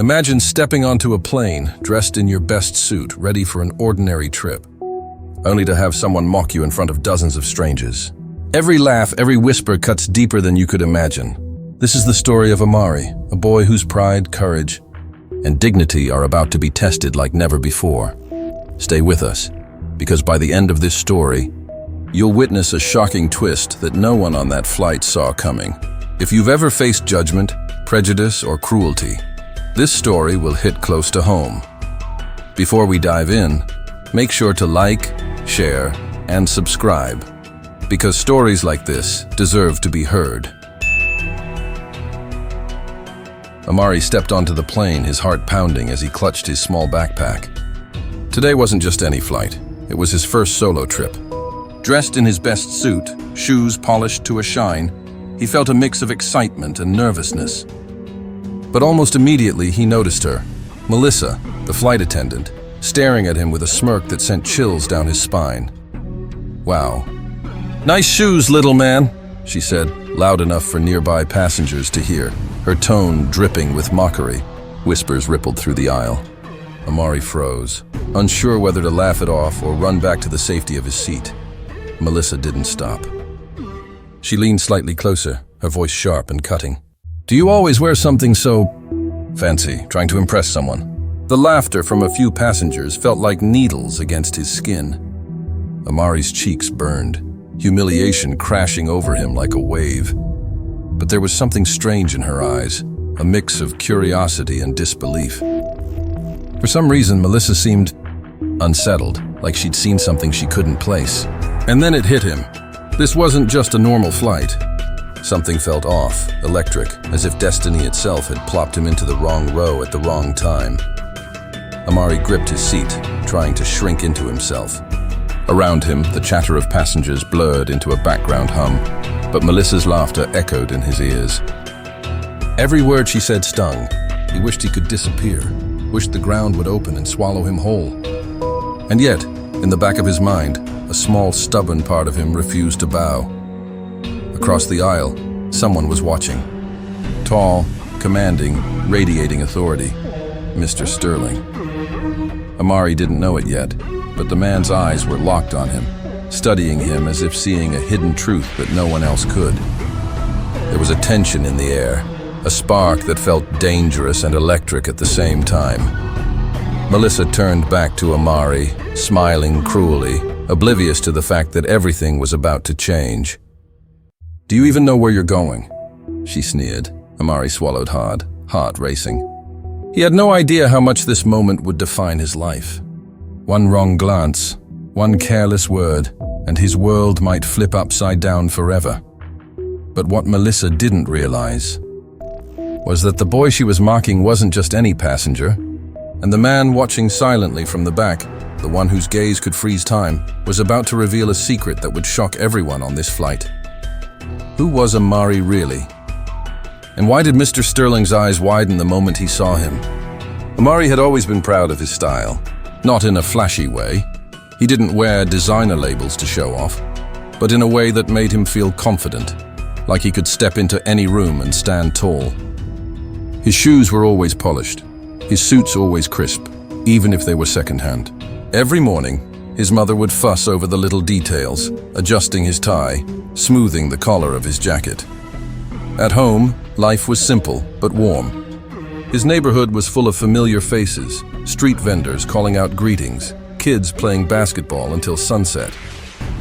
Imagine stepping onto a plane, dressed in your best suit, ready for an ordinary trip, only to have someone mock you in front of dozens of strangers. Every laugh, every whisper cuts deeper than you could imagine. This is the story of Amari, a boy whose pride, courage, and dignity are about to be tested like never before. Stay with us, because by the end of this story, you'll witness a shocking twist that no one on that flight saw coming. If you've ever faced judgment, prejudice, or cruelty, this story will hit close to home. Before we dive in, make sure to like, share, and subscribe, because stories like this deserve to be heard. Amari stepped onto the plane, his heart pounding as he clutched his small backpack. Today wasn't just any flight, it was his first solo trip. Dressed in his best suit, shoes polished to a shine, he felt a mix of excitement and nervousness. But almost immediately he noticed her, Melissa, the flight attendant, staring at him with a smirk that sent chills down his spine. "Wow. Nice shoes, little man," she said, loud enough for nearby passengers to hear, her tone dripping with mockery. Whispers rippled through the aisle. Amari froze, unsure whether to laugh it off or run back to the safety of his seat. Melissa didn't stop. She leaned slightly closer, her voice sharp and cutting. "Do you always wear something so fancy, trying to impress someone?" The laughter from a few passengers felt like needles against his skin. Amari's cheeks burned, humiliation crashing over him like a wave. But there was something strange in her eyes, a mix of curiosity and disbelief. For some reason, Melissa seemed unsettled, like she'd seen something she couldn't place. And then it hit him. This wasn't just a normal flight. Something felt off, electric, as if destiny itself had plopped him into the wrong row at the wrong time. Amari gripped his seat, trying to shrink into himself. Around him, the chatter of passengers blurred into a background hum, but Melissa's laughter echoed in his ears. Every word she said stung. He wished he could disappear, wished the ground would open and swallow him whole. And yet, in the back of his mind, a small, stubborn part of him refused to bow. Across the aisle, someone was watching. Tall, commanding, radiating authority. Mr. Sterling. Amari didn't know it yet, but the man's eyes were locked on him, studying him as if seeing a hidden truth that no one else could. There was a tension in the air, a spark that felt dangerous and electric at the same time. Melissa turned back to Amari, smiling cruelly, oblivious to the fact that everything was about to change. "Do you even know where you're going?" she sneered. Amari swallowed hard, heart racing. He had no idea how much this moment would define his life. One wrong glance, one careless word, and his world might flip upside down forever. But what Melissa didn't realize was that the boy she was mocking wasn't just any passenger, and the man watching silently from the back, the one whose gaze could freeze time, was about to reveal a secret that would shock everyone on this flight. Who was Amari really? And why did Mr. Sterling's eyes widen the moment he saw him? Amari had always been proud of his style, not in a flashy way. He didn't wear designer labels to show off, but in a way that made him feel confident, like he could step into any room and stand tall. His shoes were always polished, his suits always crisp, even if they were secondhand. Every morning, his mother would fuss over the little details, adjusting his tie, smoothing the collar of his jacket. At home, life was simple but warm. His neighborhood was full of familiar faces, street vendors calling out greetings, kids playing basketball until sunset.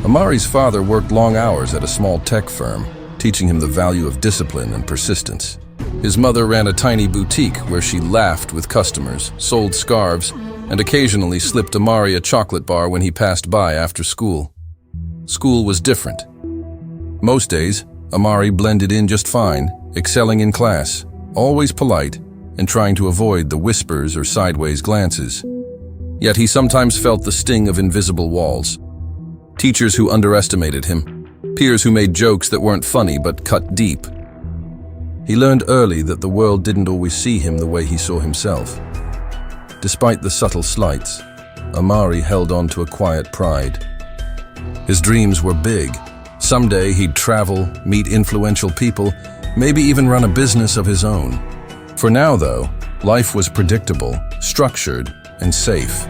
Amari's father worked long hours at a small tech firm, teaching him the value of discipline and persistence. His mother ran a tiny boutique where she laughed with customers, sold scarves, and occasionally slipped Amari a chocolate bar when he passed by after school. School was different. Most days, Amari blended in just fine, excelling in class, always polite, and trying to avoid the whispers or sideways glances. Yet he sometimes felt the sting of invisible walls. Teachers who underestimated him, peers who made jokes that weren't funny but cut deep. He learned early that the world didn't always see him the way he saw himself. Despite the subtle slights, Amari held on to a quiet pride. His dreams were big. Someday he'd travel, meet influential people, maybe even run a business of his own. For now, though, Life was predictable, structured, and safe.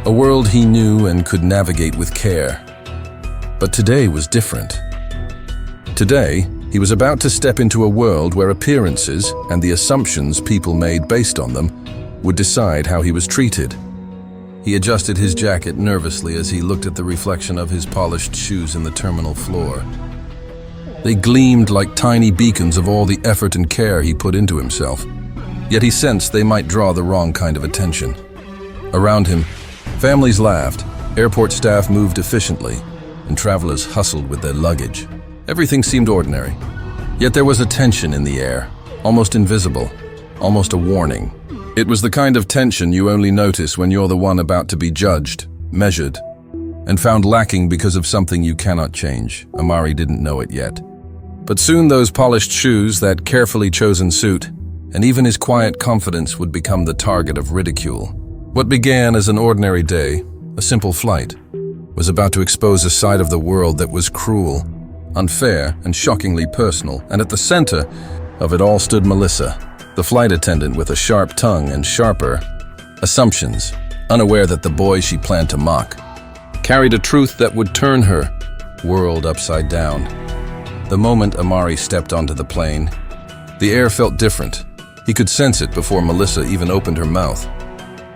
A world he knew and could navigate with care. But today was different. Today, he was about to step into a world where appearances and the assumptions people made based on them would decide how he was treated. He adjusted his jacket nervously as he looked at the reflection of his polished shoes in the terminal floor. They gleamed like tiny beacons of all the effort and care he put into himself, yet he sensed they might draw the wrong kind of attention. Around him, families laughed, airport staff moved efficiently, and travelers hustled with their luggage. Everything seemed ordinary, yet there was a tension in the air, almost invisible, almost a warning. It was the kind of tension you only notice when you're the one about to be judged, measured, and found lacking because of something you cannot change. Amari didn't know it yet. But soon those polished shoes, that carefully chosen suit, and even his quiet confidence would become the target of ridicule. What began as an ordinary day, a simple flight, was about to expose a side of the world that was cruel, unfair, and shockingly personal. And at the center of it all stood Melissa, the flight attendant with a sharp tongue and sharper assumptions, unaware that the boy she planned to mock carried a truth that would turn her world upside down. The moment Amari stepped onto the plane, the air felt different. He could sense it before Melissa even opened her mouth.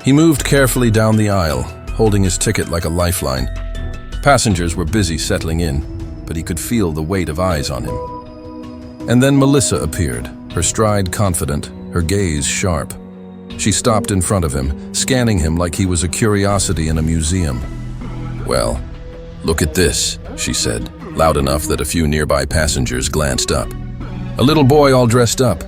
He moved carefully down the aisle, holding his ticket like a lifeline. Passengers were busy settling in, but he could feel the weight of eyes on him. And then Melissa appeared, her stride confident, her gaze sharp. She stopped in front of him, scanning him like he was a curiosity in a museum. "Well, look at this," she said, loud enough that a few nearby passengers glanced up. A little boy all dressed up,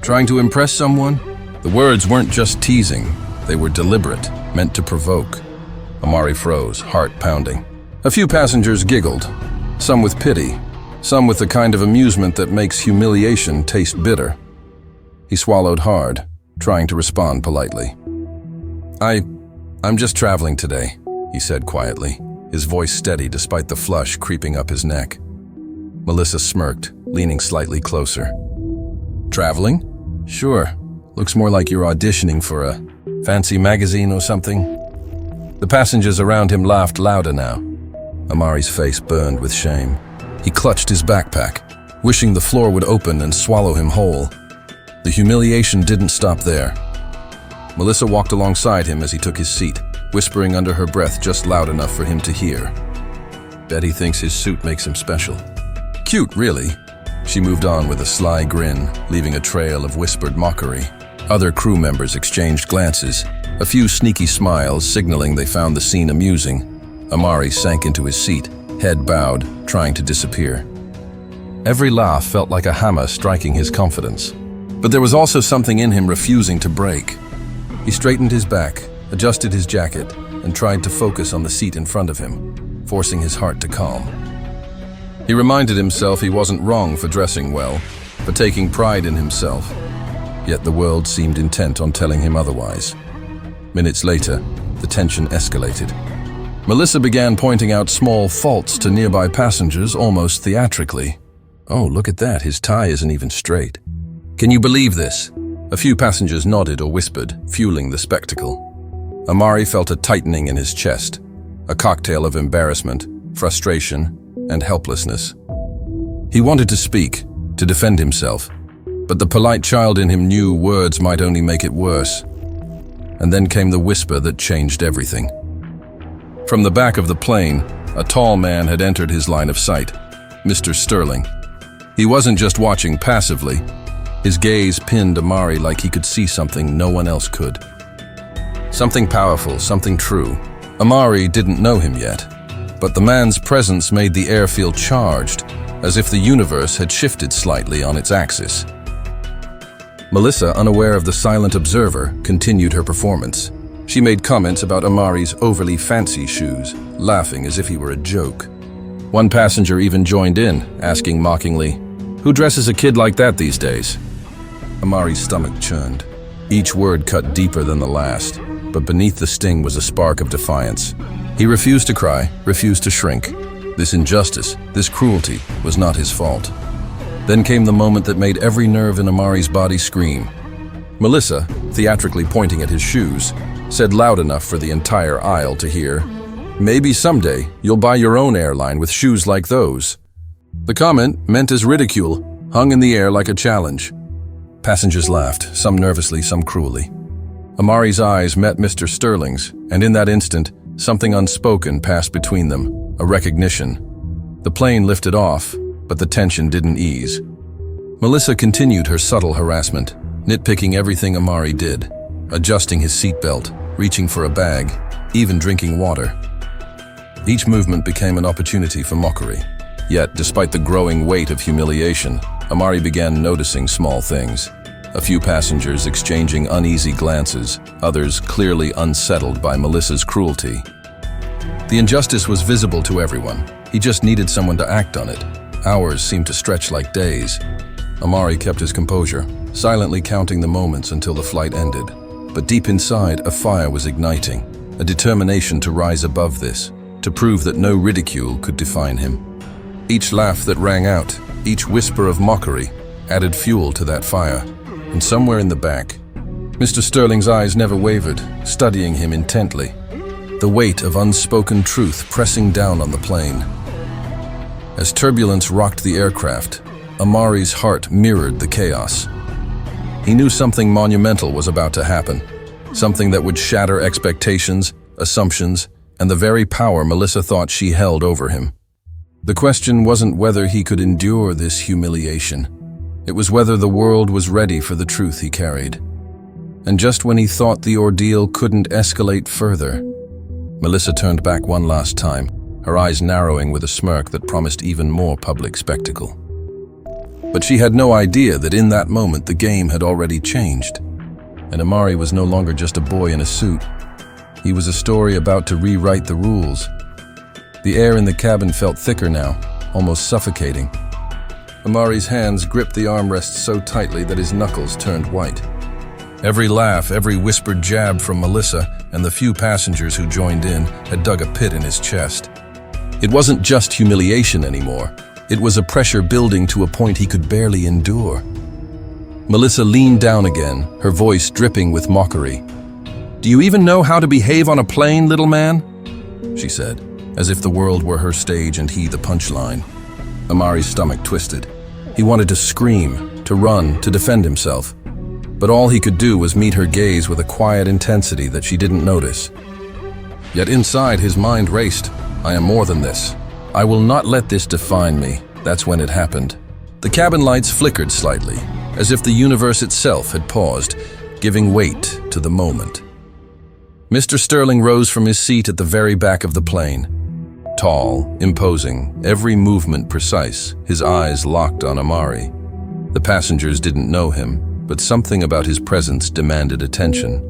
trying to impress someone? The words weren't just teasing, they were deliberate, meant to provoke. Amari froze, heart pounding. A few passengers giggled, some with pity, some with the kind of amusement that makes humiliation taste bitter. He swallowed hard, trying to respond politely. I'm just traveling today," he said quietly, his voice steady despite the flush creeping up his neck. Melissa smirked, leaning slightly closer. "Traveling? Sure. Looks more like you're auditioning for a fancy magazine or something." The passengers around him laughed louder now. Amari's face burned with shame. He clutched his backpack, wishing the floor would open and swallow him whole. The humiliation didn't stop there. Melissa walked alongside him as he took his seat, whispering under her breath just loud enough for him to hear. "Bet he thinks his suit makes him special." "Cute, really." She moved on with a sly grin, leaving a trail of whispered mockery. Other crew members exchanged glances, a few sneaky smiles signaling they found the scene amusing. Amari sank into his seat, head bowed, trying to disappear. Every laugh felt like a hammer striking his confidence. But there was also something in him refusing to break. He straightened his back, adjusted his jacket, and tried to focus on the seat in front of him, forcing his heart to calm. He reminded himself he wasn't wrong for dressing well, for taking pride in himself. Yet the world seemed intent on telling him otherwise. Minutes later, the tension escalated. Melissa began pointing out small faults to nearby passengers almost theatrically. "Oh, look at that, his tie isn't even straight. Can you believe this?" A few passengers nodded or whispered, fueling the spectacle. Amari felt a tightening in his chest, a cocktail of embarrassment, frustration, and helplessness. He wanted to speak, to defend himself, but the polite child in him knew words might only make it worse. And then came the whisper that changed everything. From the back of the plane, a tall man had entered his line of sight, Mr. Sterling. He wasn't just watching passively. His gaze pinned Amari like he could see something no one else could. Something powerful, something true. Amari didn't know him yet, but the man's presence made the air feel charged, as if the universe had shifted slightly on its axis. Melissa, unaware of the silent observer, continued her performance. She made comments about Amari's overly fancy shoes, laughing as if he were a joke. One passenger even joined in, asking mockingly, "Who dresses a kid like that these days?" Amari's stomach churned. Each word cut deeper than the last, but beneath the sting was a spark of defiance. He refused to cry, refused to shrink. This injustice, this cruelty, was not his fault. Then came the moment that made every nerve in Amari's body scream. Melissa, theatrically pointing at his shoes, said loud enough for the entire aisle to hear, "Maybe someday you'll buy your own airline with shoes like those." The comment, meant as ridicule, hung in the air like a challenge. Passengers laughed, some nervously, some cruelly. Amari's eyes met Mr. Sterling's, and in that instant, something unspoken passed between them, a recognition. The plane lifted off, but the tension didn't ease. Melissa continued her subtle harassment, nitpicking everything Amari did, adjusting his seatbelt, reaching for a bag, even drinking water. Each movement became an opportunity for mockery. Yet, despite the growing weight of humiliation, Amari began noticing small things. A few passengers exchanging uneasy glances, others clearly unsettled by Melissa's cruelty. The injustice was visible to everyone. He just needed someone to act on it. Hours seemed to stretch like days. Amari kept his composure, silently counting the moments until the flight ended. But deep inside, a fire was igniting, a determination to rise above this, to prove that no ridicule could define him. Each laugh that rang out, each whisper of mockery, added fuel to that fire. And somewhere in the back, Mr. Sterling's eyes never wavered, studying him intently, the weight of unspoken truth pressing down on the plane. As turbulence rocked the aircraft, Amari's heart mirrored the chaos. He knew something monumental was about to happen, something that would shatter expectations, assumptions, and the very power Melissa thought she held over him. The question wasn't whether he could endure this humiliation. It was whether the world was ready for the truth he carried. And just when he thought the ordeal couldn't escalate further, Melissa turned back one last time, her eyes narrowing with a smirk that promised even more public spectacle. But she had no idea that in that moment the game had already changed, and Amari was no longer just a boy in a suit. He was a story about to rewrite the rules. The air in the cabin felt thicker now, almost suffocating. Amari's hands gripped the armrests so tightly that his knuckles turned white. Every laugh, every whispered jab from Melissa and the few passengers who joined in had dug a pit in his chest. It wasn't just humiliation anymore. It was a pressure building to a point he could barely endure. Melissa leaned down again, her voice dripping with mockery. "Do you even know how to behave on a plane, little man?" she said, as if the world were her stage and he the punchline. Amari's stomach twisted. He wanted to scream, to run, to defend himself. But all he could do was meet her gaze with a quiet intensity that she didn't notice. Yet inside, his mind raced. "I am more than this. I will not let this define me." That's when it happened. The cabin lights flickered slightly, as if the universe itself had paused, giving weight to the moment. Mr. Sterling rose from his seat at the very back of the plane. Tall, imposing, every movement precise, his eyes locked on Amari. The passengers didn't know him, but something about his presence demanded attention.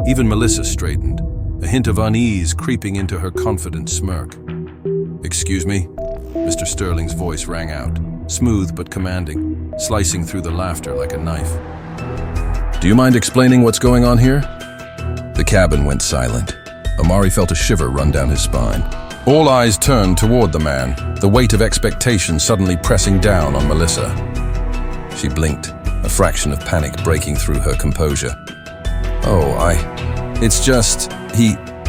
Even Melissa straightened, a hint of unease creeping into her confident smirk. "Excuse me?" Mr. Sterling's voice rang out, smooth but commanding, slicing through the laughter like a knife. "Do you mind explaining what's going on here?" The cabin went silent. Amari felt a shiver run down his spine. All eyes turned toward the man, the weight of expectation suddenly pressing down on Melissa. She blinked, a fraction of panic breaking through her composure. It's just,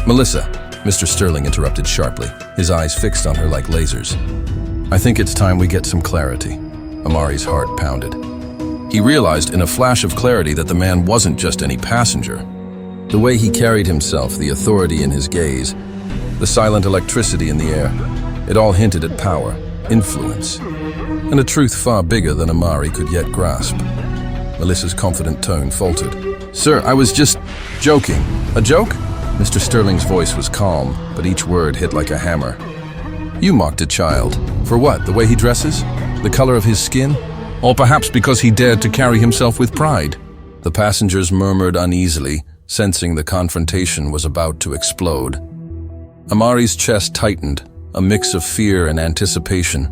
Melissa," Mr. Sterling interrupted sharply, his eyes fixed on her like lasers. "I think it's time we get some clarity." Amari's heart pounded. He realized in a flash of clarity that the man wasn't just any passenger. The way he carried himself, the authority in his gaze, the silent electricity in the air, it all hinted at power, influence, and a truth far bigger than Amari could yet grasp. Melissa's confident tone faltered. "Sir, I was just joking." "A joke?" Mr. Sterling's voice was calm, but each word hit like a hammer. "You mocked a child. For what? The way he dresses? The color of his skin? Or perhaps because he dared to carry himself with pride?" The passengers murmured uneasily, sensing the confrontation was about to explode. Amari's chest tightened, a mix of fear and anticipation.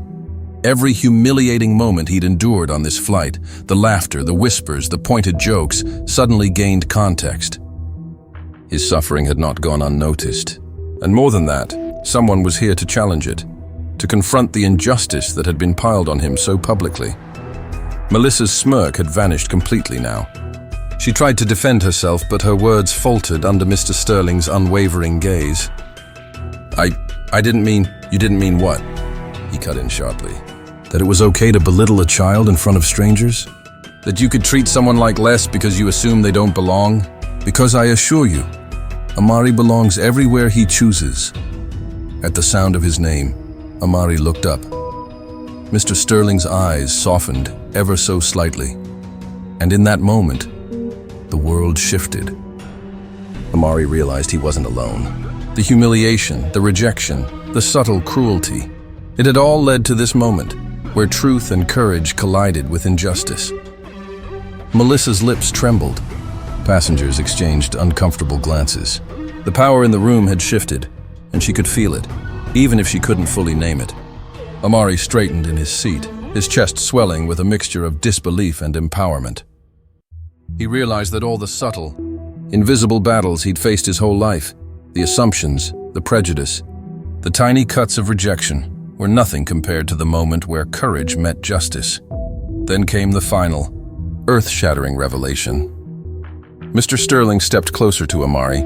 Every humiliating moment he'd endured on this flight, the laughter, the whispers, the pointed jokes, suddenly gained context. His suffering had not gone unnoticed. And more than that, someone was here to challenge it, to confront the injustice that had been piled on him so publicly. Melissa's smirk had vanished completely now. She tried to defend herself, but her words faltered under Mr. Sterling's unwavering gaze. I didn't mean... You didn't mean what? He cut in sharply. That it was okay to belittle a child in front of strangers? That you could treat someone like less because you assume they don't belong? Because I assure you, Amari belongs everywhere he chooses. At the sound of his name, Amari looked up. Mr. Sterling's eyes softened ever so slightly, and in that moment, the world shifted. Amari realized he wasn't alone. The humiliation, the rejection, the subtle cruelty, it had all led to this moment, where truth and courage collided with injustice. Melissa's lips trembled. Passengers exchanged uncomfortable glances. The power in the room had shifted, and she could feel it, even if she couldn't fully name it. Amari straightened in his seat, his chest swelling with a mixture of disbelief and empowerment. He realized that all the subtle, invisible battles he'd faced his whole life, the assumptions, the prejudice, the tiny cuts of rejection, were nothing compared to the moment where courage met justice. Then came the final, earth-shattering revelation. Mr. Sterling stepped closer to Amari,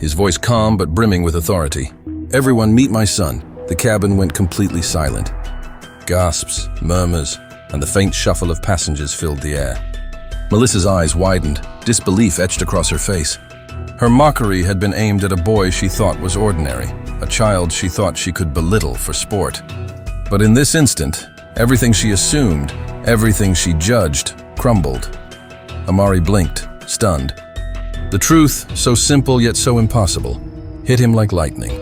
his voice calm but brimming with authority. "Everyone meet my son." The cabin went completely silent. Gasps, murmurs, and the faint shuffle of passengers filled the air. Melissa's eyes widened, disbelief etched across her face. Her mockery had been aimed at a boy she thought was ordinary, a child she thought she could belittle for sport. But in this instant, everything she assumed, everything she judged, crumbled. Amari blinked, stunned. The truth, so simple yet so impossible, hit him like lightning.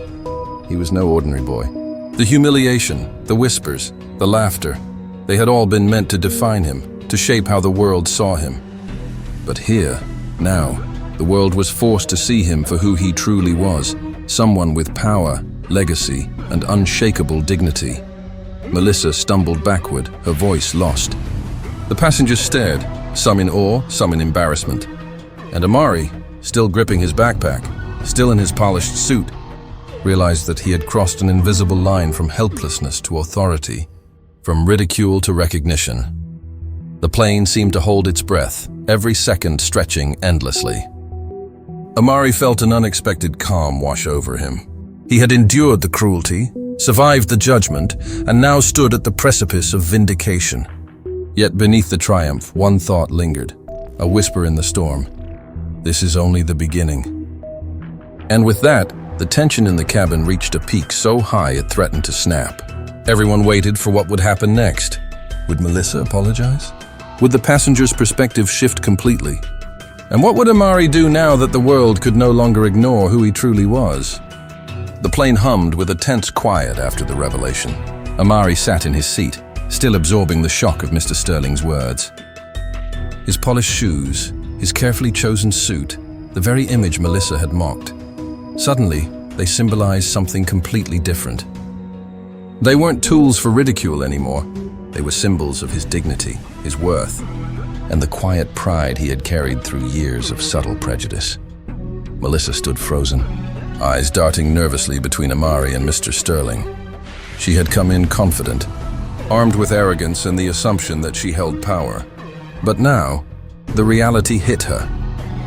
He was no ordinary boy. The humiliation, the whispers, the laughter, they had all been meant to define him, to shape how the world saw him. But here, now, the world was forced to see him for who he truly was, someone with power, legacy, and unshakable dignity. Melissa stumbled backward, her voice lost. The passengers stared, some in awe, some in embarrassment. And Amari, still gripping his backpack, still in his polished suit, realized that he had crossed an invisible line from helplessness to authority, from ridicule to recognition. The plane seemed to hold its breath, every second stretching endlessly. Amari felt an unexpected calm wash over him. He had endured the cruelty, survived the judgment, and now stood at the precipice of vindication. Yet beneath the triumph, one thought lingered, a whisper in the storm. This is only the beginning. And with that, the tension in the cabin reached a peak so high it threatened to snap. Everyone waited for what would happen next. Would Melissa apologize? Would the passenger's perspective shift completely? And what would Amari do now that the world could no longer ignore who he truly was? The plane hummed with a tense quiet after the revelation. Amari sat in his seat, still absorbing the shock of Mr. Sterling's words. His polished shoes, his carefully chosen suit, the very image Melissa had mocked. Suddenly, they symbolized something completely different. They weren't tools for ridicule anymore. They were symbols of his dignity, his worth, and the quiet pride he had carried through years of subtle prejudice. Melissa stood frozen, eyes darting nervously between Amari and Mr. Sterling. She had come in confident, armed with arrogance and the assumption that she held power. But now, the reality hit her.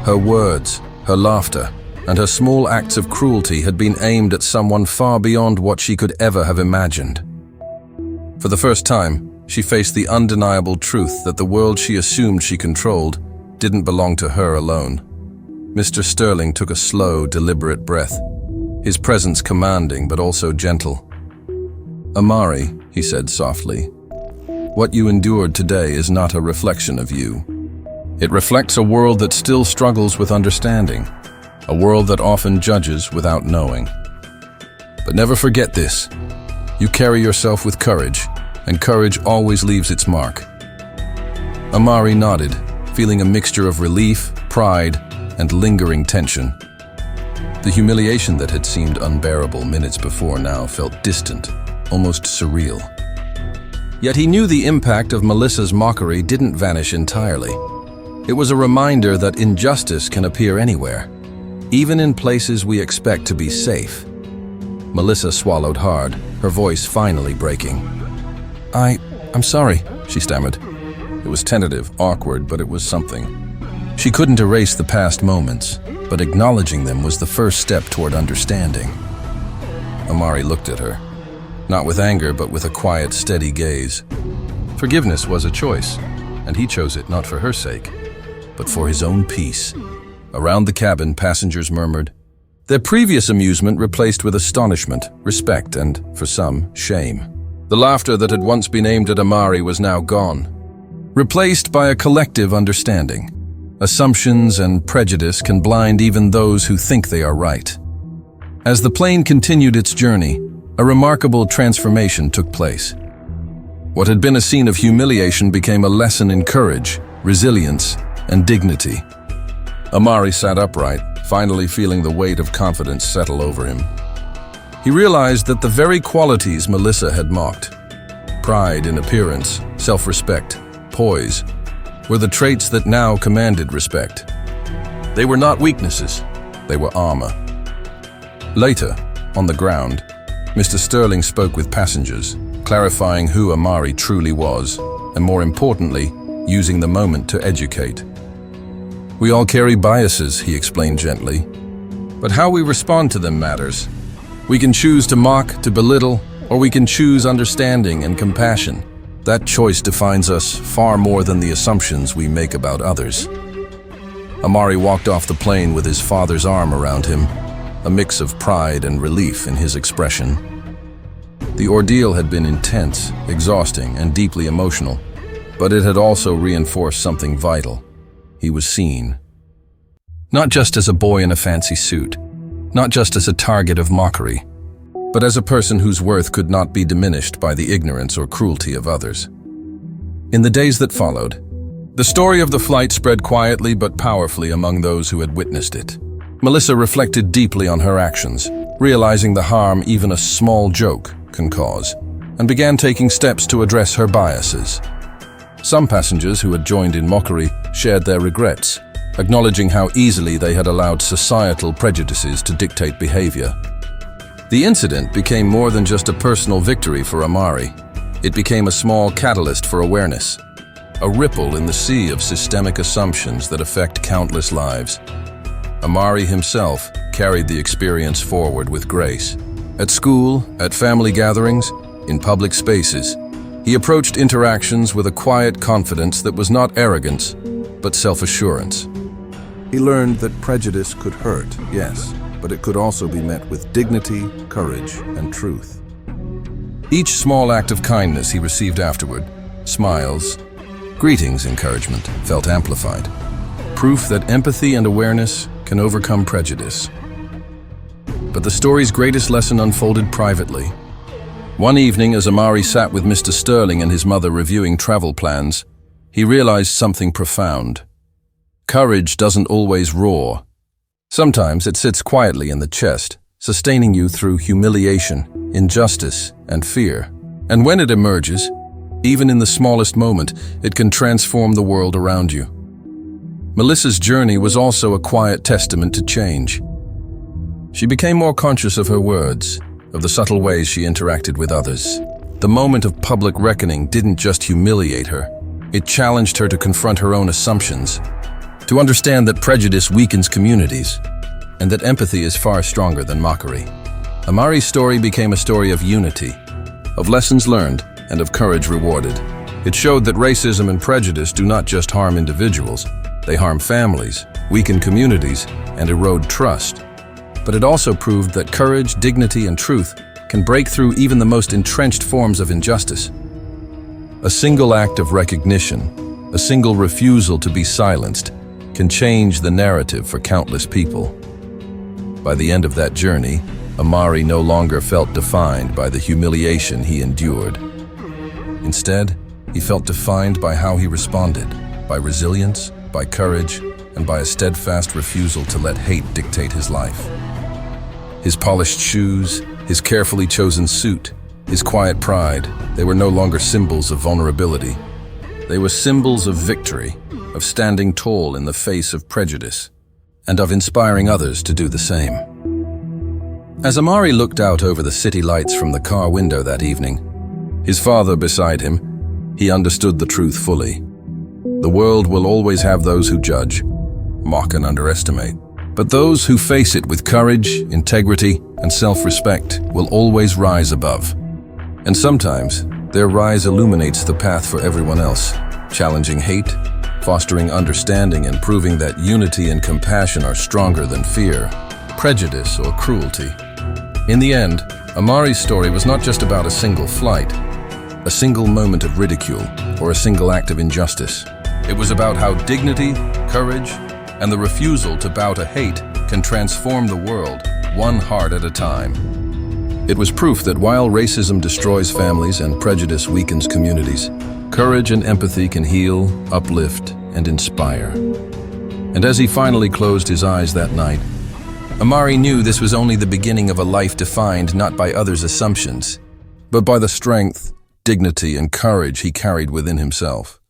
Her words, her laughter, and her small acts of cruelty had been aimed at someone far beyond what she could ever have imagined. For the first time, she faced the undeniable truth that the world she assumed she controlled didn't belong to her alone. Mr. Sterling took a slow, deliberate breath, his presence commanding but also gentle. "Amari," he said softly, "what you endured today is not a reflection of you. It reflects a world that still struggles with understanding, a world that often judges without knowing. But never forget this: you carry yourself with courage, and courage always leaves its mark." Amari nodded, feeling a mixture of relief, pride, and lingering tension. The humiliation that had seemed unbearable minutes before now felt distant, almost surreal. Yet he knew the impact of Melissa's mockery didn't vanish entirely. It was a reminder that injustice can appear anywhere, even in places we expect to be safe. Melissa swallowed hard, her voice finally breaking. I'm sorry," she stammered. It was tentative, awkward, but it was something. She couldn't erase the past moments, but acknowledging them was the first step toward understanding. Amari looked at her, not with anger, but with a quiet, steady gaze. Forgiveness was a choice, and he chose it not for her sake, but for his own peace. Around the cabin, passengers murmured, their previous amusement replaced with astonishment, respect, and, for some, shame. The laughter that had once been aimed at Amari was now gone, replaced by a collective understanding. Assumptions and prejudice can blind even those who think they are right. As the plane continued its journey, a remarkable transformation took place. What had been a scene of humiliation became a lesson in courage, resilience, and dignity. Amari sat upright, finally feeling the weight of confidence settle over him. He realized that the very qualities Melissa had mocked, pride in appearance, self-respect, poise, were the traits that now commanded respect. They were not weaknesses, they were armor. Later, on the ground, Mr. Sterling spoke with passengers, clarifying who Amari truly was, and more importantly, using the moment to educate. We all carry biases, he explained gently, but how we respond to them matters. We can choose to mock, to belittle, or we can choose understanding and compassion. That choice defines us far more than the assumptions we make about others. Amari walked off the plane with his father's arm around him, a mix of pride and relief in his expression. The ordeal had been intense, exhausting, and deeply emotional, but it had also reinforced something vital. He was seen. Not just as a boy in a fancy suit, not just as a target of mockery, but as a person whose worth could not be diminished by the ignorance or cruelty of others. In the days that followed, the story of the flight spread quietly but powerfully among those who had witnessed it. Melissa reflected deeply on her actions, realizing the harm even a small joke can cause, and began taking steps to address her biases. Some passengers who had joined in mockery shared their regrets, acknowledging how easily they had allowed societal prejudices to dictate behavior. The incident became more than just a personal victory for Amari. It became a small catalyst for awareness, a ripple in the sea of systemic assumptions that affect countless lives. Amari himself carried the experience forward with grace. At school, at family gatherings, in public spaces, he approached interactions with a quiet confidence that was not arrogance, but self-assurance. He learned that prejudice could hurt, yes, but it could also be met with dignity, courage, and truth. Each small act of kindness he received afterward, smiles, greetings, encouragement, felt amplified. Proof that empathy and awareness can overcome prejudice. But the story's greatest lesson unfolded privately. One evening, as Amari sat with Mr. Sterling and his mother reviewing travel plans, he realized something profound. Courage doesn't always roar. Sometimes it sits quietly in the chest, sustaining you through humiliation, injustice, and fear. And when it emerges, even in the smallest moment, it can transform the world around you. Melissa's journey was also a quiet testament to change. She became more conscious of her words, of the subtle ways she interacted with others. The moment of public reckoning didn't just humiliate her, it challenged her to confront her own assumptions, to understand that prejudice weakens communities, and that empathy is far stronger than mockery. Amari's story became a story of unity, of lessons learned, and of courage rewarded. It showed that racism and prejudice do not just harm individuals, they harm families, weaken communities, and erode trust. But it also proved that courage, dignity, and truth can break through even the most entrenched forms of injustice. A single act of recognition, a single refusal to be silenced, can change the narrative for countless people. By the end of that journey, Amari no longer felt defined by the humiliation he endured. Instead, he felt defined by how he responded, by resilience, by courage, and by a steadfast refusal to let hate dictate his life. His polished shoes, his carefully chosen suit, his quiet pride, they were no longer symbols of vulnerability. They were symbols of victory, of standing tall in the face of prejudice, and of inspiring others to do the same. As Amari looked out over the city lights from the car window that evening, his father beside him, he understood the truth fully. The world will always have those who judge, mock and underestimate. But those who face it with courage, integrity, and self-respect will always rise above. And sometimes, their rise illuminates the path for everyone else, challenging hate, fostering understanding, and proving that unity and compassion are stronger than fear, prejudice, or cruelty. In the end, Amari's story was not just about a single flight, a single moment of ridicule, or a single act of injustice. It was about how dignity, courage, and the refusal to bow to hate can transform the world, one heart at a time. It was proof that while racism destroys families and prejudice weakens communities, courage and empathy can heal, uplift, and inspire. And as he finally closed his eyes that night, Amari knew this was only the beginning of a life defined not by others' assumptions, but by the strength, dignity, and courage he carried within himself.